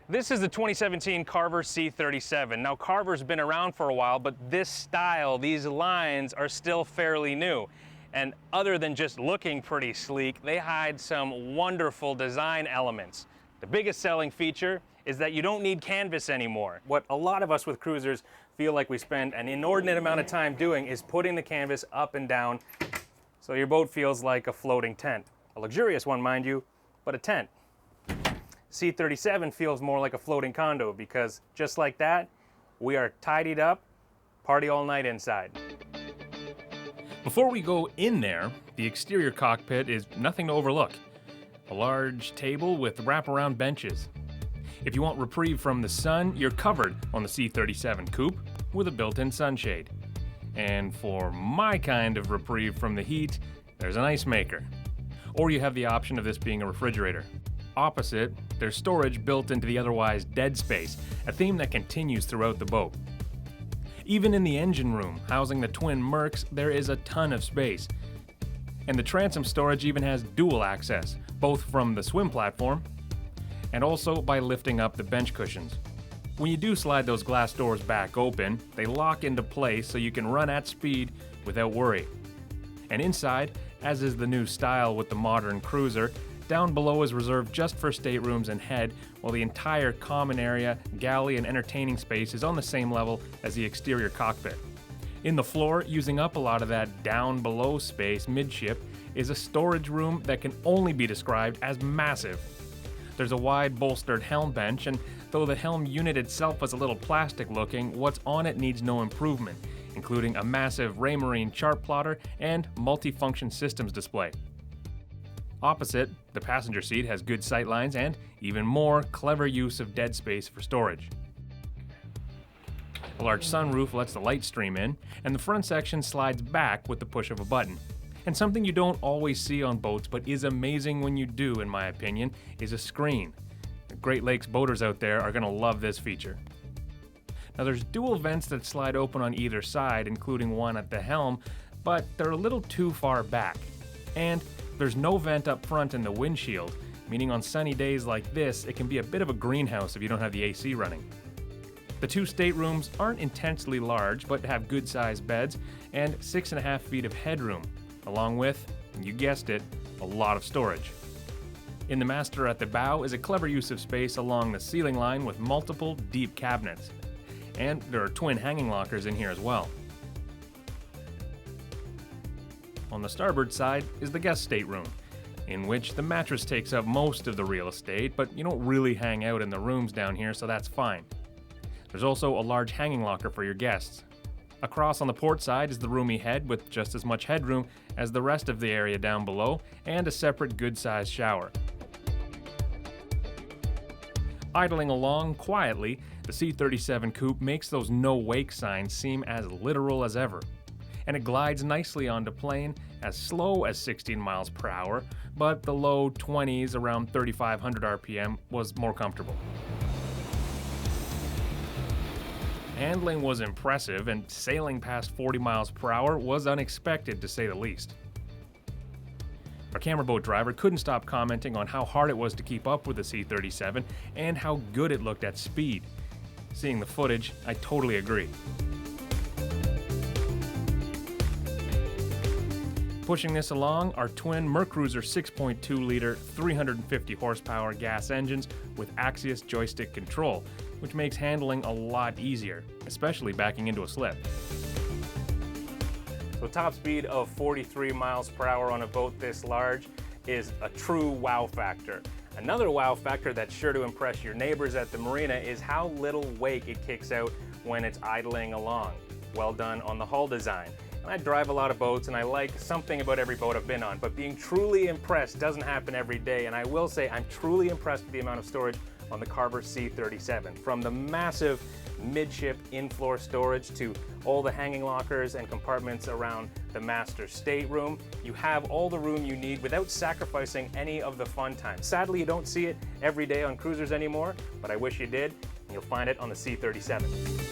This is the 2017 Carver C37. Now, Carver's been around for a while, but this style, these lines are still fairly new. And other than just looking pretty sleek, they hide some wonderful design elements. The biggest selling feature is that you don't need canvas anymore. What a lot of us with cruisers feel like we spend an inordinate amount of time doing is putting the canvas up and down so your boat feels like a floating tent. A luxurious one, mind you, but a tent. C37 feels more like a floating condo because just like that, we are tidied up, party all night inside. Before we go in there, the exterior cockpit is nothing to overlook. A large table with wraparound benches. If you want reprieve from the sun, you're covered on the C37 coupe with a built-in sunshade. And for my kind of reprieve from the heat, there's an ice maker. Or you have the option of this being a refrigerator. Opposite, there's storage built into the otherwise dead space, a theme that continues throughout the boat. Even in the engine room, housing the twin Mercs, there is a ton of space. And the transom storage even has dual access, both from the swim platform and also by lifting up the bench cushions. When you do slide those glass doors back open, they lock into place so you can run at speed without worry. And inside, as is the new style with the modern cruiser, down below is reserved just for staterooms and head, while the entire common area, galley, and entertaining space is on the same level as the exterior cockpit. In the floor, using up a lot of that down below space midship, is a storage room that can only be described as massive. There's a wide bolstered helm bench, and though the helm unit itself is a little plastic looking, what's on it needs no improvement, including a massive Raymarine chart plotter and multifunction systems display. Opposite, the passenger seat has good sight lines and even more clever use of dead space for storage. A large sunroof lets the light stream in, and the front section slides back with the push of a button. And something you don't always see on boats, but is amazing when you do, in my opinion, is a screen. The Great Lakes boaters out there are going to love this feature. Now there's dual vents that slide open on either side, including one at the helm, but they're a little too far back. And there's no vent up front in the windshield, meaning on sunny days like this, it can be a bit of a greenhouse if you don't have the AC running. The two staterooms aren't intensely large, but have good-sized beds and 6.5 feet of headroom, along with, you guessed it, a lot of storage. In the master at the bow is a clever use of space along the ceiling line with multiple deep cabinets. And there are twin hanging lockers in here as well. On the starboard side is the guest stateroom, in which the mattress takes up most of the real estate, but you don't really hang out in the rooms down here, so that's fine. There's also a large hanging locker for your guests. Across on the port side is the roomy head with just as much headroom as the rest of the area down below, and a separate good-sized shower. Idling along quietly, the C37 coupe makes those no-wake signs seem as literal as ever. And it glides nicely onto plane, as slow as 16 miles per hour, but the low 20s around 3,500 RPM was more comfortable. Handling was impressive, and sailing past 40 miles per hour was unexpected to say the least. Our camera boat driver couldn't stop commenting on how hard it was to keep up with the C37 and how good it looked at speed. Seeing the footage, I totally agree. Pushing this along are twin Mercruiser 6.2-liter, 350 horsepower gas engines with Axius joystick control, which makes handling a lot easier, especially backing into a slip. So top speed of 43 miles per hour on a boat this large is a true wow factor. Another wow factor that's sure to impress your neighbors at the marina is how little wake it kicks out when it's idling along. Well done on the hull design. I drive a lot of boats and I like something about every boat I've been on, but being truly impressed doesn't happen every day, and I will say I'm truly impressed with the amount of storage on the Carver C37. From the massive midship in-floor storage to all the hanging lockers and compartments around the master stateroom, you have all the room you need without sacrificing any of the fun time. Sadly, you don't see it every day on cruisers anymore, but I wish you did, and you'll find it on the C37.